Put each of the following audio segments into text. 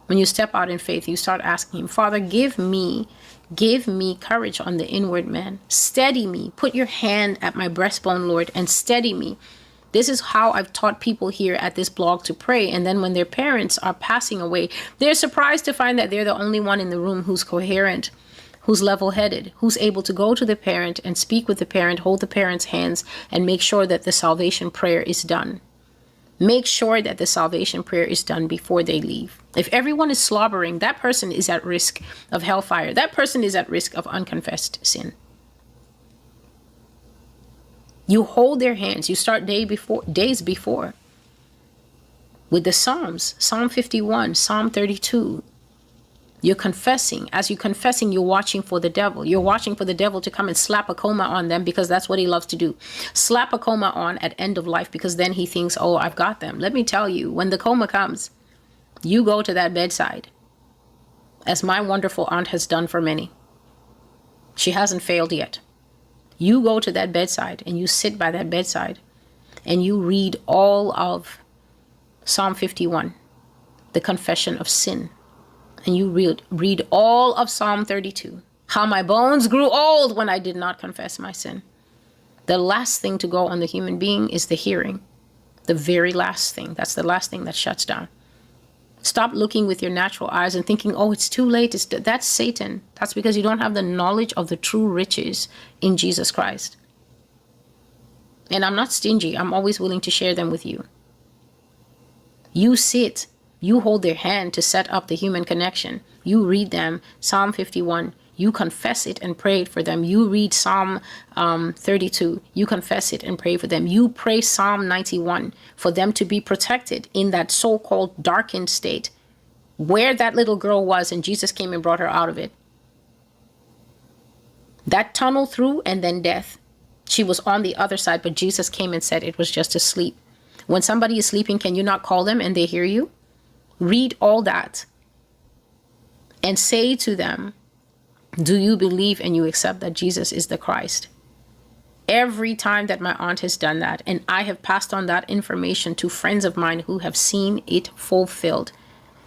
When you step out in faith, you start asking him, Father, give me courage on the inward man. Steady me. Put your hand at my breastbone, Lord, and steady me. This is how I've taught people here at this blog to pray. And then when their parents are passing away, they're surprised to find that they're the only one in the room who's coherent, who's level-headed, who's able to go to the parent and speak with the parent, hold the parent's hands, and make sure that the salvation prayer is done. Make sure that the salvation prayer is done before they leave. If everyone is slobbering, that person is at risk of hellfire. That person is at risk of unconfessed sin. You hold their hands. You start days before with the Psalms, Psalm 51, Psalm 32. You're confessing. As you're confessing, you're watching for the devil. You're watching for the devil to come and slap a coma on them, because that's what he loves to do. Slap a coma on at end of life, because then he thinks, oh, I've got them. Let me tell you, when the coma comes, you go to that bedside, as my wonderful aunt has done for many. She hasn't failed yet. You go to that bedside and you sit by that bedside and you read all of Psalm 51, the confession of sin. And you read all of Psalm 32, how my bones grew old when I did not confess my sin. The last thing to go on the human being is the hearing. The very last thing. That's the last thing that shuts down. Stop looking with your natural eyes and thinking, oh, it's too late. That's Satan. That's because you don't have the knowledge of the true riches in Jesus Christ. And I'm not stingy. I'm always willing to share them with you. You sit. You hold their hand to set up the human connection. You read them, Psalm 51. You confess it and pray it for them. You read Psalm 32. You confess it and pray for them. You pray Psalm 91 for them to be protected in that so-called darkened state where that little girl was, and Jesus came and brought her out of it. That tunnel through and then death. She was on the other side, but Jesus came and said it was just a sleep. When somebody is sleeping, can you not call them and they hear you? Read all that and say to them, do you believe and you accept that Jesus is the Christ? Every time that my aunt has done that, and I have passed on that information to friends of mine who have seen it fulfilled,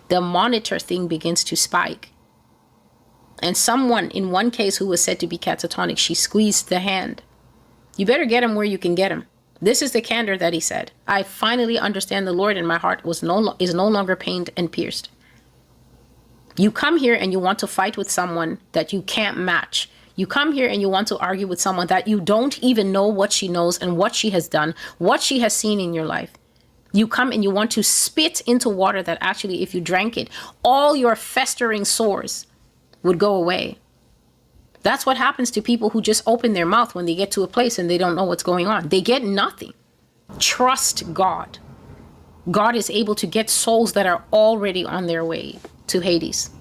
the monitor thing begins to spike. And someone, in one case who was said to be catatonic, she squeezed the hand. You better get him where you can get him. This is the candor that he said. I finally understand the Lord, and my heart is no longer pained and pierced. You come here and you want to fight with someone that you can't match. You come here and you want to argue with someone that you don't even know what she knows and what she has done, what she has seen in your life. You come and you want to spit into water that actually, if you drank it, all your festering sores would go away. That's what happens to people who just open their mouth when they get to a place and they don't know what's going on. They get nothing. Trust God. God is able to get souls that are already on their way to Hades.